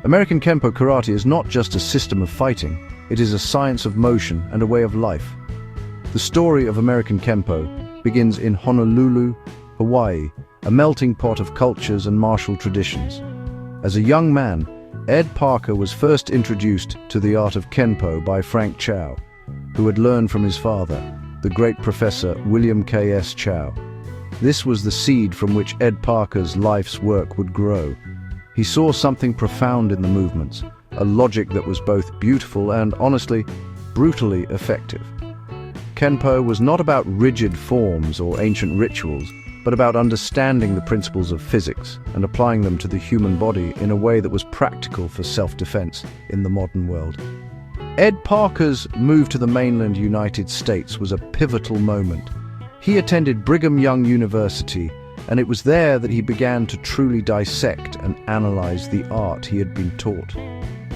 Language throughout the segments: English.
American Kenpo Karate is not just a system of fighting, it is a science of motion and a way of life. The story of American Kenpo begins in Honolulu, Hawaii, a melting pot of cultures and martial traditions. As a young man, Ed Parker was first introduced to the art of Kenpo by Frank Chow, who had learned from his father, the great professor William K.S. Chow. This was the seed from which Ed Parker's life's work would grow. He saw something profound in the movements, a logic that was both beautiful and, honestly, brutally effective. Kenpo was not about rigid forms or ancient rituals, but about understanding the principles of physics and applying them to the human body in a way that was practical for self-defense in the modern world. Ed Parker's move to the mainland United States was a pivotal moment. He attended Brigham Young University, and it was there that he began to truly dissect and analyze the art he had been taught.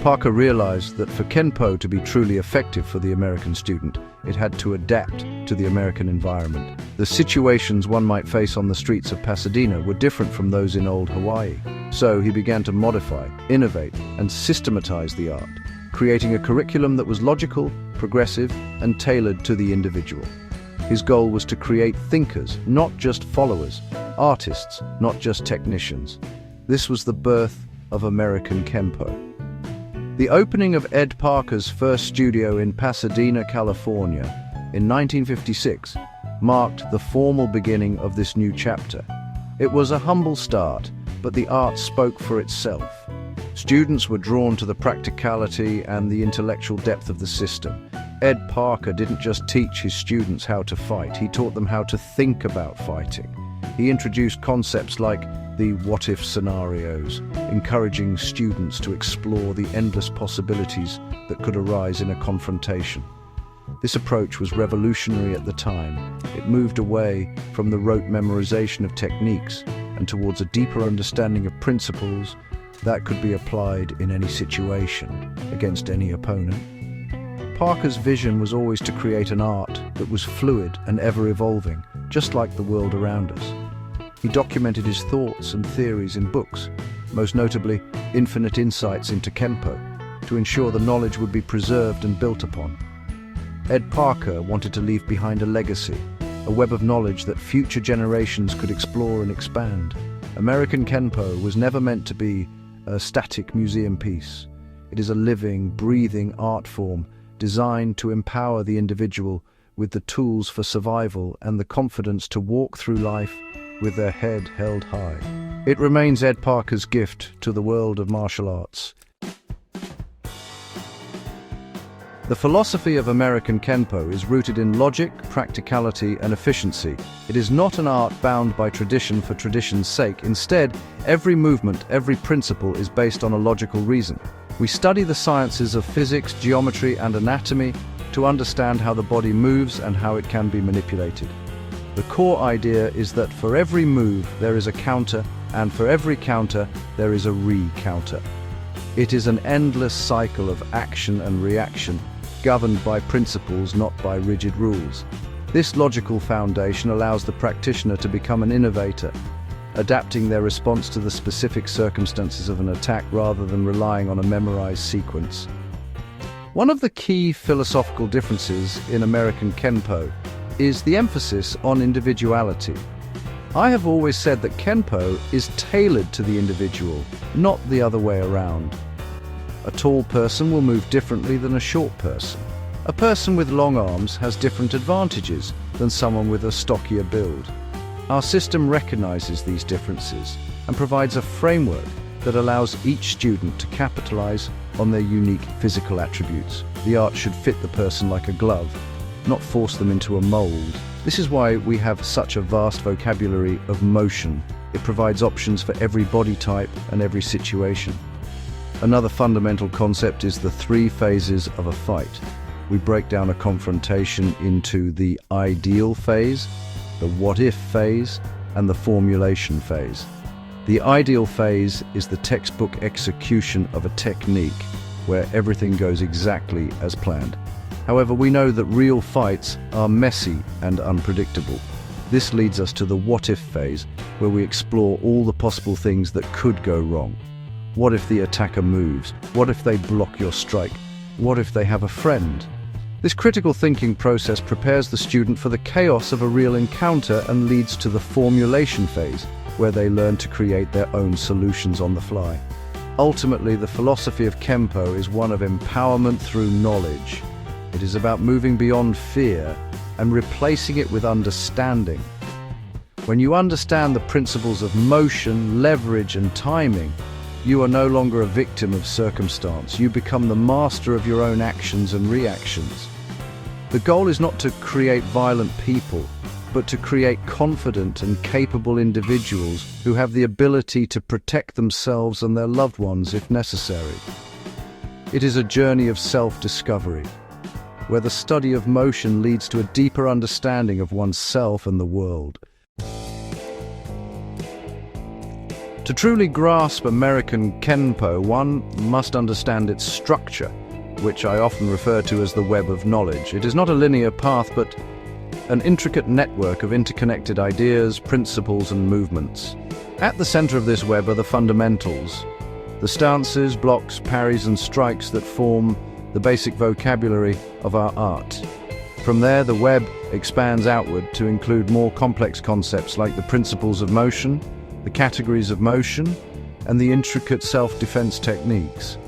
Parker realized that for Kenpo to be truly effective for the American student, it had to adapt to the American environment. The situations one might face on the streets of Pasadena were different from those in old Hawaii. So he began to modify, innovate, and systematize the art, creating a curriculum that was logical, progressive, and tailored to the individual. His goal was to create thinkers, not just followers, artists, not just technicians. This was the birth of American Kenpo. The opening of Ed Parker's first studio in Pasadena, California, in 1956, marked the formal beginning of this new chapter. It was a humble start, but the art spoke for itself. Students were drawn to the practicality and the intellectual depth of the system. Ed Parker didn't just teach his students how to fight, he taught them how to think about fighting. He introduced concepts like the what-if scenarios, encouraging students to explore the endless possibilities that could arise in a confrontation. This approach was revolutionary at the time. It moved away from the rote memorization of techniques and towards a deeper understanding of principles that could be applied in any situation, against any opponent. Parker's vision was always to create an art that was fluid and ever-evolving, just like the world around us. He documented his thoughts and theories in books, most notably Infinite Insights into Kenpo, to ensure the knowledge would be preserved and built upon. Ed Parker wanted to leave behind a legacy, a web of knowledge that future generations could explore and expand. American Kenpo was never meant to be a static museum piece. It is a living, breathing art form designed to empower the individual with the tools for survival and the confidence to walk through life with their head held high. It remains Ed Parker's gift to the world of martial arts. The philosophy of American Kenpo is rooted in logic, practicality, and efficiency. It is not an art bound by tradition for tradition's sake. Instead, every movement, every principle is based on a logical reason. We study the sciences of physics, geometry, and anatomy to understand how the body moves and how it can be manipulated. The core idea is that for every move there is a counter, and for every counter there is a re-counter. It is an endless cycle of action and reaction, governed by principles, not by rigid rules. This logical foundation allows the practitioner to become an innovator, adapting their response to the specific circumstances of an attack rather than relying on a memorized sequence. One of the key philosophical differences in American Kenpo is the emphasis on individuality. I have always said that Kenpo is tailored to the individual, not the other way around. A tall person will move differently than a short person. A person with long arms has different advantages than someone with a stockier build. Our system recognizes these differences and provides a framework that allows each student to capitalize on their unique physical attributes. The art should fit the person like a glove, not force them into a mold. This is why we have such a vast vocabulary of motion. It provides options for every body type and every situation. Another fundamental concept is the 3 phases of a fight. We break down a confrontation into the ideal phase, the what-if phase, and the formulation phase. The ideal phase is the textbook execution of a technique where everything goes exactly as planned. However, we know that real fights are messy and unpredictable. This leads us to the what-if phase, where we explore all the possible things that could go wrong. What if the attacker moves? What if they block your strike? What if they have a friend? This critical thinking process prepares the student for the chaos of a real encounter and leads to the formulation phase, where they learn to create their own solutions on the fly. Ultimately, the philosophy of Kenpo is one of empowerment through knowledge. It is about moving beyond fear and replacing it with understanding. When you understand the principles of motion, leverage, and timing, you are no longer a victim of circumstance. You become the master of your own actions and reactions. The goal is not to create violent people, but to create confident and capable individuals who have the ability to protect themselves and their loved ones if necessary. It is a journey of self-discovery, where the study of motion leads to a deeper understanding of oneself and the world. To truly grasp American Kenpo, one must understand its structure, which I often refer to as the web of knowledge. It is not a linear path, but an intricate network of interconnected ideas, principles, and movements. At the center of this web are the fundamentals, the stances, blocks, parries, and strikes that form the basic vocabulary of our art. From there, the web expands outward to include more complex concepts like the principles of motion, the categories of motion, and the intricate self-defense techniques.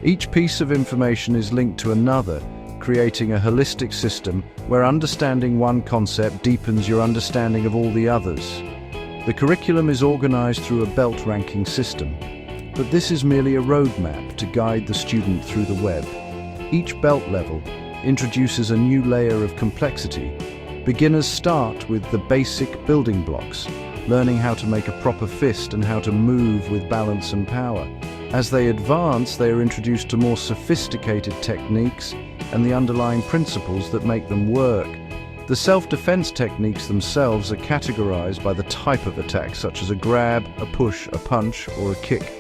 Each piece of information is linked to another, creating a holistic system where understanding one concept deepens your understanding of all the others. The curriculum is organized through a belt ranking system, but this is merely a roadmap to guide the student through the web. Each belt level introduces a new layer of complexity. Beginners start with the basic building blocks, learning how to make a proper fist and how to move with balance and power. As they advance, they are introduced to more sophisticated techniques and the underlying principles that make them work. The self-defense techniques themselves are categorized by the type of attack, such as a grab, a push, a punch, or a kick.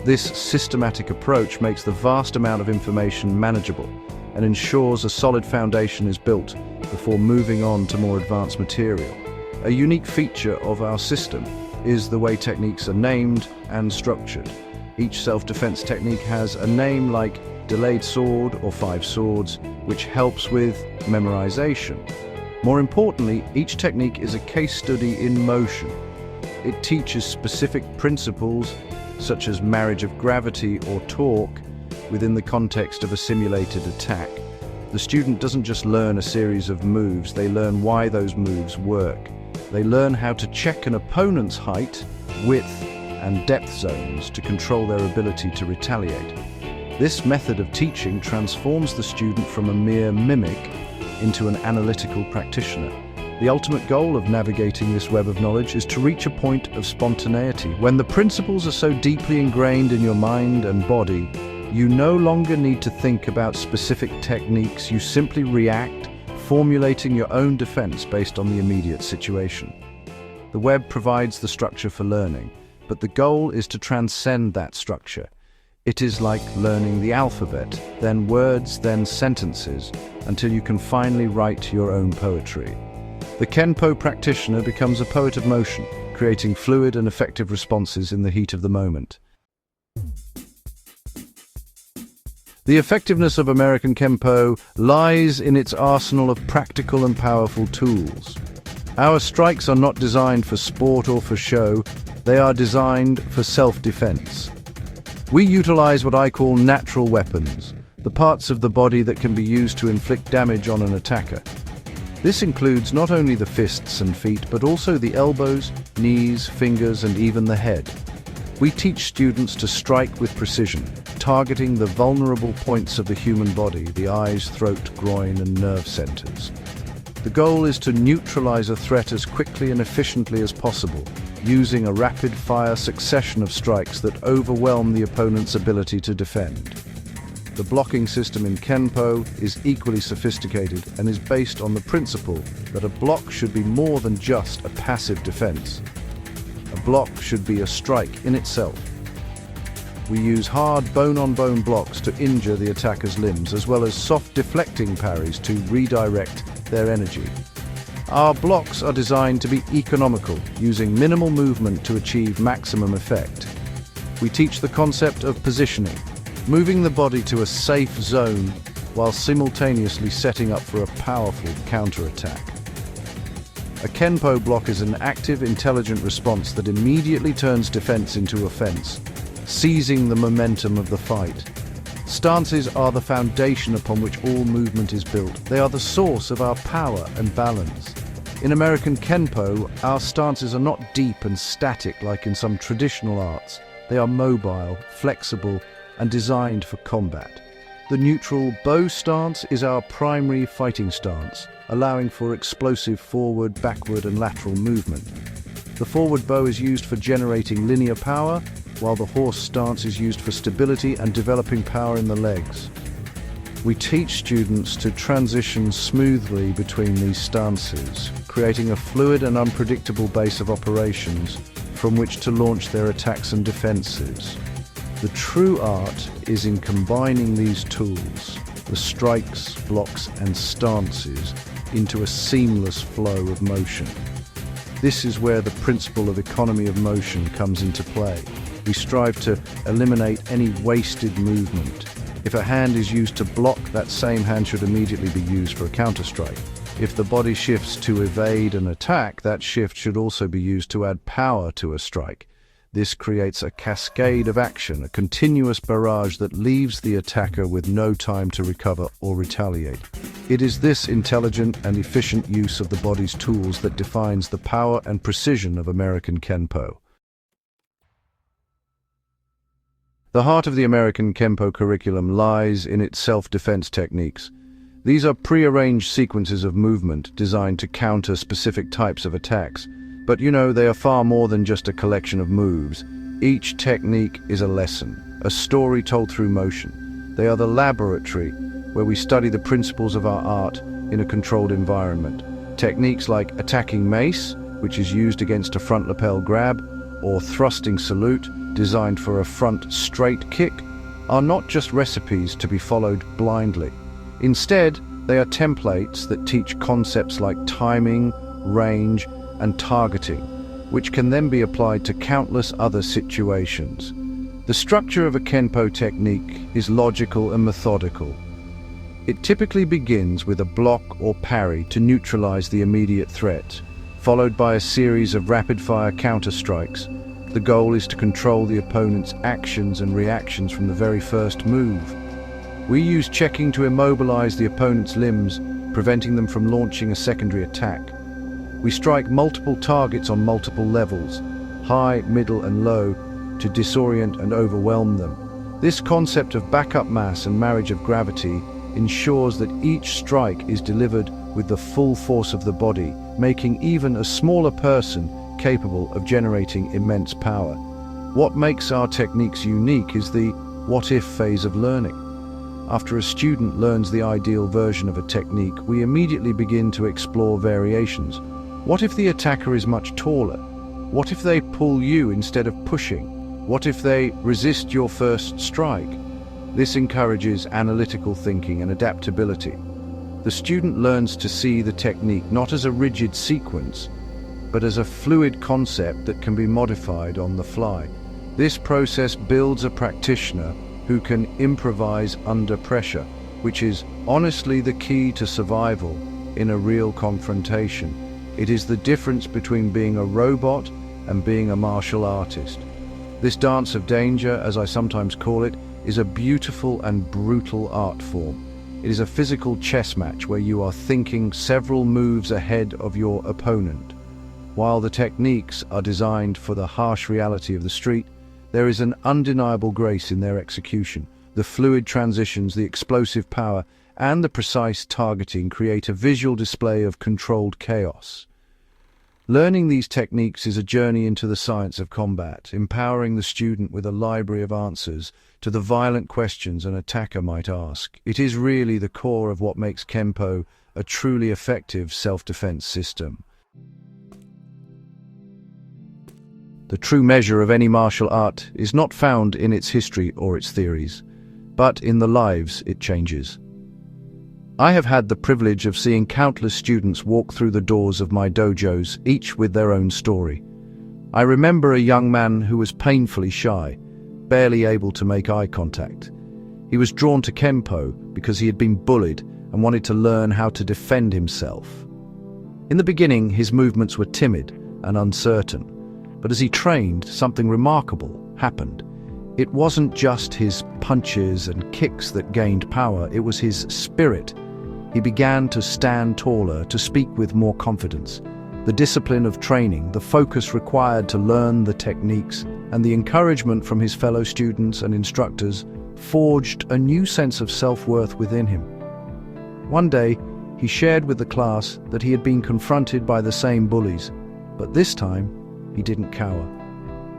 This systematic approach makes the vast amount of information manageable and ensures a solid foundation is built before moving on to more advanced material. A unique feature of our system is the way techniques are named and structured. Each self-defense technique has a name like delayed sword or 5 swords, which helps with memorization. More importantly, each technique is a case study in motion. It teaches specific principles such as marriage of gravity or torque within the context of a simulated attack. The student doesn't just learn a series of moves, they learn why those moves work. They learn how to check an opponent's height, width, and depth zones to control their ability to retaliate. This method of teaching transforms the student from a mere mimic into an analytical practitioner. The ultimate goal of navigating this web of knowledge is to reach a point of spontaneity. When the principles are so deeply ingrained in your mind and body, you no longer need to think about specific techniques, you simply react, formulating your own defense based on the immediate situation. The web provides the structure for learning, but the goal is to transcend that structure. It is like learning the alphabet, then words, then sentences, until you can finally write your own poetry. The Kenpo practitioner becomes a poet of motion, creating fluid and effective responses in the heat of the moment. The effectiveness of American Kenpo lies in its arsenal of practical and powerful tools. Our strikes are not designed for sport or for show, they are designed for self-defense. We utilize what I call natural weapons, the parts of the body that can be used to inflict damage on an attacker. This includes not only the fists and feet, but also the elbows, knees, fingers, and even the head. We teach students to strike with precision, targeting the vulnerable points of the human body, the eyes, throat, groin, and nerve centers. The goal is to neutralize a threat as quickly and efficiently as possible, using a rapid-fire succession of strikes that overwhelm the opponent's ability to defend. The blocking system in Kenpo is equally sophisticated and is based on the principle that a block should be more than just a passive defense. A block should be a strike in itself. We use hard bone-on-bone blocks to injure the attacker's limbs, as well as soft deflecting parries to redirect their energy. Our blocks are designed to be economical, using minimal movement to achieve maximum effect. We teach the concept of positioning, moving the body to a safe zone while simultaneously setting up for a powerful counterattack. A Kenpo block is an active, intelligent response that immediately turns defense into offense, seizing the momentum of the fight. Stances are the foundation upon which all movement is built. They are the source of our power and balance. In American Kenpo, our stances are not deep and static like in some traditional arts. They are mobile, flexible, and designed for combat. The neutral bow stance is our primary fighting stance, allowing for explosive forward, backward, and lateral movement. The forward bow is used for generating linear power, while the horse stance is used for stability and developing power in the legs. We teach students to transition smoothly between these stances, creating a fluid and unpredictable base of operations from which to launch their attacks and defenses. The true art is in combining these tools, the strikes, blocks, and stances, into a seamless flow of motion. This is where the principle of economy of motion comes into play. We strive to eliminate any wasted movement. If a hand is used to block, that same hand should immediately be used for a counterstrike. If the body shifts to evade an attack, that shift should also be used to add power to a strike. This creates a cascade of action, a continuous barrage that leaves the attacker with no time to recover or retaliate. It is this intelligent and efficient use of the body's tools that defines the power and precision of American Kenpo. The heart of the American Kenpo curriculum lies in its self-defense techniques. These are pre-arranged sequences of movement designed to counter specific types of attacks. But they are far more than just a collection of moves. Each technique is a lesson, a story told through motion. They are the laboratory where we study the principles of our art in a controlled environment. Techniques like attacking mace, which is used against a front lapel grab, or thrusting salute, designed for a front straight kick, are not just recipes to be followed blindly. Instead, they are templates that teach concepts like timing, range, and targeting, which can then be applied to countless other situations. The structure of a Kenpo technique is logical and methodical. It typically begins with a block or parry to neutralize the immediate threat, followed by a series of rapid-fire counter-strikes. The goal is to control the opponent's actions and reactions from the very first move. We use checking to immobilize the opponent's limbs, preventing them from launching a secondary attack. We strike multiple targets on multiple levels, high, middle, and low, to disorient and overwhelm them. This concept of backup mass and marriage of gravity ensures that each strike is delivered with the full force of the body, making even a smaller person capable of generating immense power. What makes our techniques unique is the what-if phase of learning. After a student learns the ideal version of a technique, we immediately begin to explore variations. What if the attacker is much taller? What if they pull you instead of pushing? What if they resist your first strike? This encourages analytical thinking and adaptability. The student learns to see the technique not as a rigid sequence, but as a fluid concept that can be modified on the fly. This process builds a practitioner who can improvise under pressure, which is honestly the key to survival in a real confrontation. It is the difference between being a robot and being a martial artist. This dance of danger, as I sometimes call it, is a beautiful and brutal art form. It is a physical chess match where you are thinking several moves ahead of your opponent. While the techniques are designed for the harsh reality of the street, there is an undeniable grace in their execution. The fluid transitions, the explosive power, and the precise targeting create a visual display of controlled chaos. Learning these techniques is a journey into the science of combat, empowering the student with a library of answers to the violent questions an attacker might ask. It is really the core of what makes Kenpo a truly effective self-defense system. The true measure of any martial art is not found in its history or its theories, but in the lives it changes. I have had the privilege of seeing countless students walk through the doors of my dojos, each with their own story. I remember a young man who was painfully shy, barely able to make eye contact. He was drawn to Kenpo because he had been bullied and wanted to learn how to defend himself. In the beginning, his movements were timid and uncertain, but as he trained, something remarkable happened. It wasn't just his punches and kicks that gained power, it was his spirit. He began to stand taller, to speak with more confidence. The discipline of training, the focus required to learn the techniques, and the encouragement from his fellow students and instructors forged a new sense of self-worth within him. One day, he shared with the class that he had been confronted by the same bullies, but this time, he didn't cower.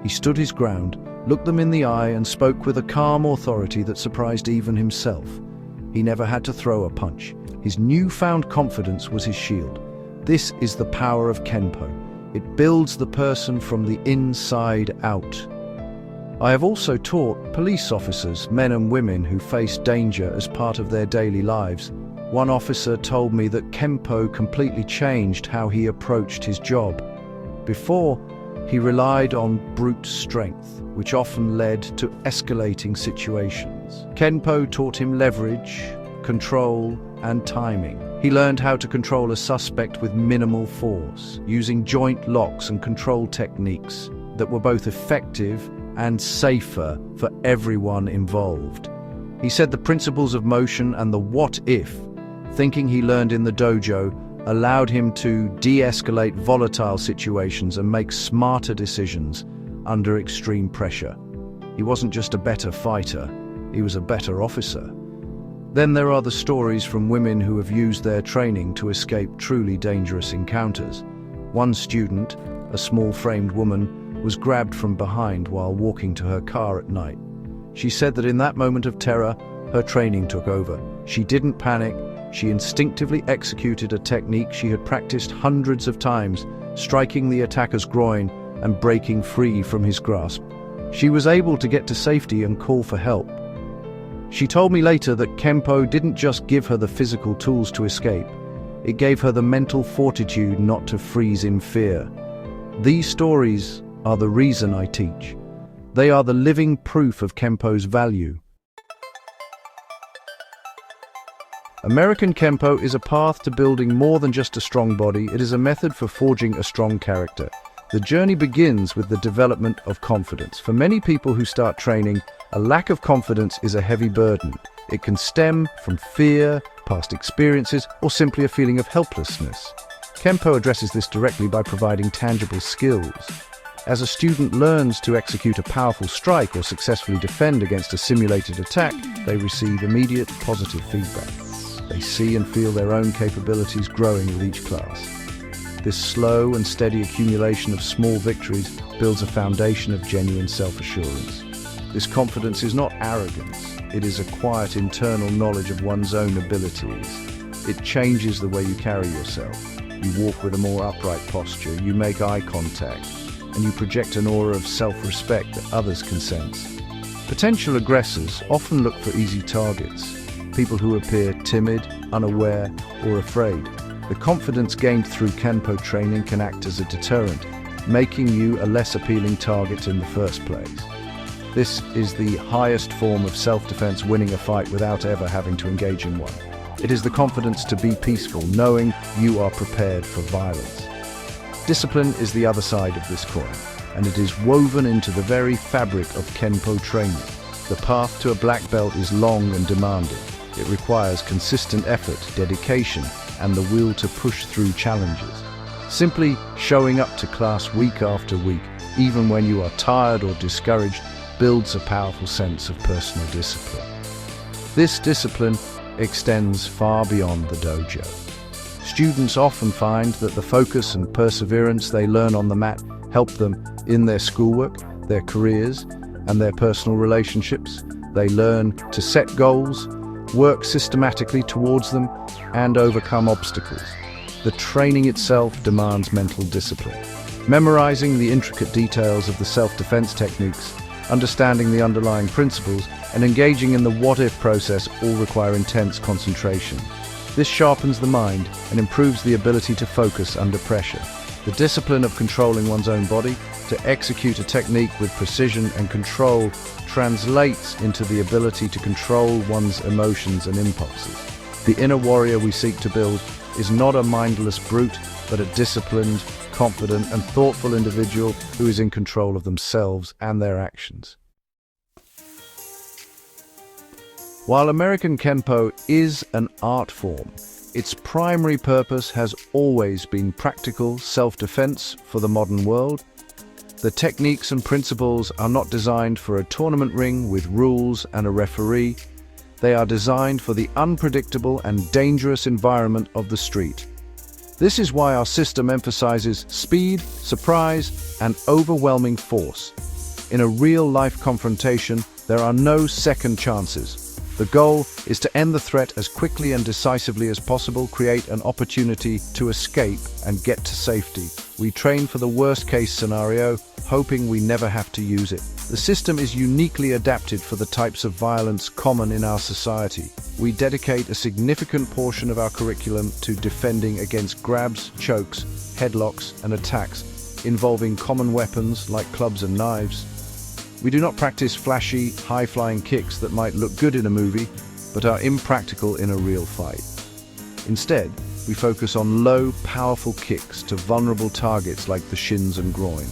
He stood his ground, looked them in the eye, and spoke with a calm authority that surprised even himself. He never had to throw a punch. His newfound confidence was his shield. This is the power of Kenpo. It builds the person from the inside out. I have also taught police officers, men and women who face danger as part of their daily lives. One officer told me that Kenpo completely changed how he approached his job. Before, he relied on brute strength, which often led to escalating situations. Kenpo taught him leverage, control, and timing. He learned how to control a suspect with minimal force, using joint locks and control techniques that were both effective and safer for everyone involved. He said the principles of motion and the what-if thinking he learned in the dojo allowed him to de-escalate volatile situations and make smarter decisions under extreme pressure. He wasn't just a better fighter, he was a better officer. Then there are the stories from women who have used their training to escape truly dangerous encounters. One student, a small-framed woman, was grabbed from behind while walking to her car at night. She said that in that moment of terror, her training took over. She didn't panic. She instinctively executed a technique she had practiced hundreds of times, striking the attacker's groin and breaking free from his grasp. She was able to get to safety and call for help. She told me later that Kenpo didn't just give her the physical tools to escape, it gave her the mental fortitude not to freeze in fear. These stories are the reason I teach. They are the living proof of Kenpo's value. American Kenpo is a path to building more than just a strong body. It is a method for forging a strong character. The journey begins with the development of confidence. For many people who start training, a lack of confidence is a heavy burden. It can stem from fear, past experiences, or simply a feeling of helplessness. Kenpo addresses this directly by providing tangible skills. As a student learns to execute a powerful strike or successfully defend against a simulated attack, they receive immediate positive feedback. They see and feel their own capabilities growing with each class. This slow and steady accumulation of small victories builds a foundation of genuine self-assurance. This confidence is not arrogance, it is a quiet internal knowledge of one's own abilities. It changes the way you carry yourself. You walk with a more upright posture, you make eye contact, and you project an aura of self-respect that others can sense. Potential aggressors often look for easy targets, people who appear timid, unaware, or afraid. The confidence gained through Kenpo training can act as a deterrent, making you a less appealing target in the first place. This is the highest form of self-defense, winning a fight without ever having to engage in one. It is the confidence to be peaceful, knowing you are prepared for violence. Discipline is the other side of this coin, and it is woven into the very fabric of Kenpo training. The path to a black belt is long and demanding. It requires consistent effort, dedication, and the will to push through challenges. Simply showing up to class week after week, even when you are tired or discouraged, builds a powerful sense of personal discipline. This discipline extends far beyond the dojo. Students often find that the focus and perseverance they learn on the mat help them in their schoolwork, their careers, and their personal relationships. They learn to set goals, work systematically towards them, and overcome obstacles. The training itself demands mental discipline. Memorizing the intricate details of the self-defense techniques, understanding the underlying principles, and engaging in the what-if process all require intense concentration. This sharpens the mind and improves the ability to focus under pressure. The discipline of controlling one's own body to execute a technique with precision and control translates into the ability to control one's emotions and impulses. The inner warrior we seek to build is not a mindless brute, but a disciplined, confident, and thoughtful individual who is in control of themselves and their actions. While American Kenpo is an art form, its primary purpose has always been practical self-defense for the modern world. The techniques and principles are not designed for a tournament ring with rules and a referee. They are designed for the unpredictable and dangerous environment of the street. This is why our system emphasizes speed, surprise, and overwhelming force. In a real-life confrontation, there are no second chances. The goal is to end the threat as quickly and decisively as possible, create an opportunity to escape and get to safety. We train for the worst-case scenario, hoping we never have to use it. The system is uniquely adapted for the types of violence common in our society. We dedicate a significant portion of our curriculum to defending against grabs, chokes, headlocks, and attacks involving common weapons like clubs and knives. We do not practice flashy, high-flying kicks that might look good in a movie, but are impractical in a real fight. Instead, we focus on low, powerful kicks to vulnerable targets like the shins and groin.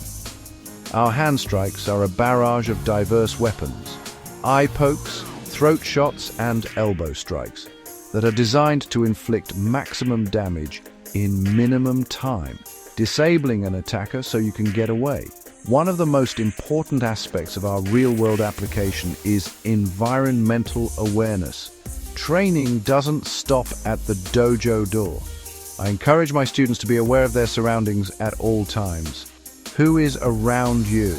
Our hand strikes are a barrage of diverse weapons, eye pokes, throat shots, and elbow strikes that are designed to inflict maximum damage in minimum time, disabling an attacker so you can get away. One of the most important aspects of our real-world application is environmental awareness. Training doesn't stop at the dojo door. I encourage my students to be aware of their surroundings at all times. Who is around you?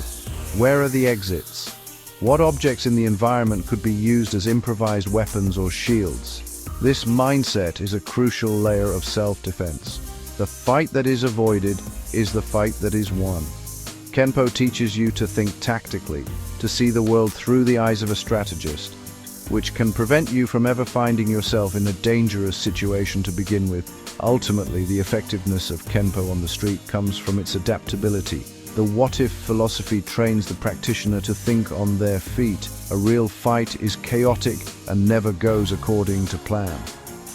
Where are the exits? What objects in the environment could be used as improvised weapons or shields? This mindset is a crucial layer of self-defense. The fight that is avoided is the fight that is won. Kenpo teaches you to think tactically, to see the world through the eyes of a strategist, which can prevent you from ever finding yourself in a dangerous situation to begin with. Ultimately, the effectiveness of Kenpo on the street comes from its adaptability. The what-if philosophy trains the practitioner to think on their feet. A real fight is chaotic and never goes according to plan.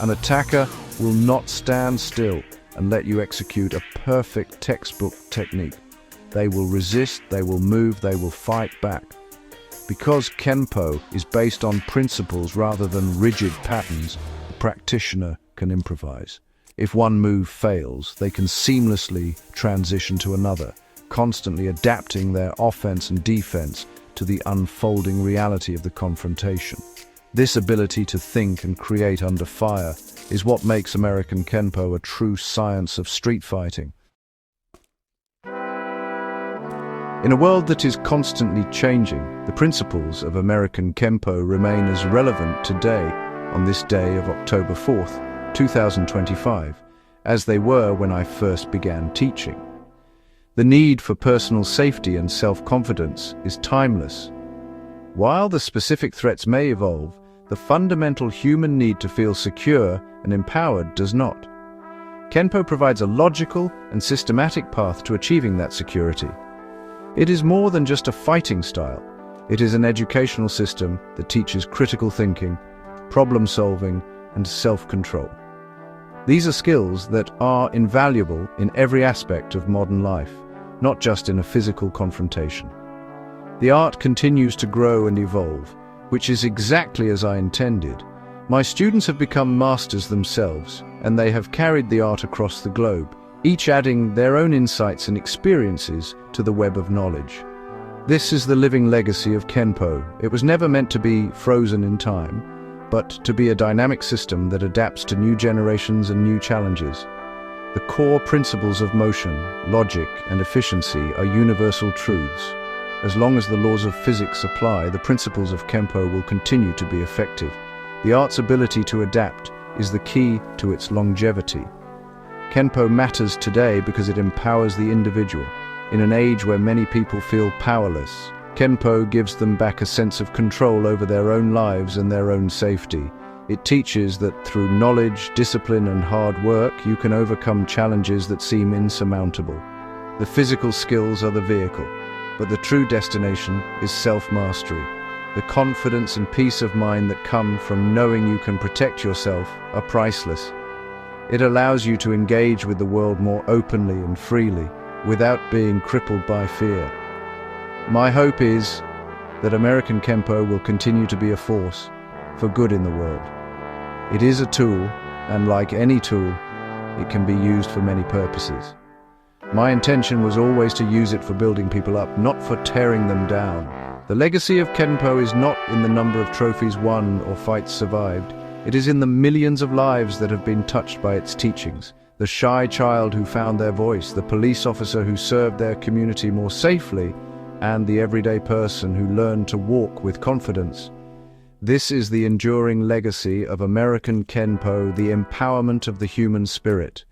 An attacker will not stand still and let you execute a perfect textbook technique. They will resist, they will move, they will fight back. Because Kenpo is based on principles rather than rigid patterns, the practitioner can improvise. If one move fails, they can seamlessly transition to another, constantly adapting their offense and defense to the unfolding reality of the confrontation. This ability to think and create under fire is what makes American Kenpo a true science of street fighting. In a world that is constantly changing, the principles of American Kenpo remain as relevant today, on this day of October 4th, 2025, as they were when I first began teaching. The need for personal safety and self-confidence is timeless. While the specific threats may evolve, the fundamental human need to feel secure and empowered does not. Kenpo provides a logical and systematic path to achieving that security. It is more than just a fighting style. It is an educational system that teaches critical thinking, problem-solving, and self-control. These are skills that are invaluable in every aspect of modern life, not just in a physical confrontation. The art continues to grow and evolve, which is exactly as I intended. My students have become masters themselves, and they have carried the art across the globe, each adding their own insights and experiences to the web of knowledge. This is the living legacy of Kenpo. It was never meant to be frozen in time, but to be a dynamic system that adapts to new generations and new challenges. The core principles of motion, logic, and efficiency are universal truths. As long as the laws of physics apply, the principles of Kenpo will continue to be effective. The art's ability to adapt is the key to its longevity. Kenpo matters today because it empowers the individual. In an age where many people feel powerless, Kenpo gives them back a sense of control over their own lives and their own safety. It teaches that through knowledge, discipline, and hard work, you can overcome challenges that seem insurmountable. The physical skills are the vehicle, but the true destination is self-mastery. The confidence and peace of mind that come from knowing you can protect yourself are priceless. It allows you to engage with the world more openly and freely, without being crippled by fear. My hope is that American Kenpo will continue to be a force for good in the world. It is a tool, and like any tool, it can be used for many purposes. My intention was always to use it for building people up, not for tearing them down. The legacy of Kenpo is not in the number of trophies won or fights survived. It is in the millions of lives that have been touched by its teachings. The shy child who found their voice, the police officer who served their community more safely, and the everyday person who learned to walk with confidence. This is the enduring legacy of American Kenpo, the empowerment of the human spirit.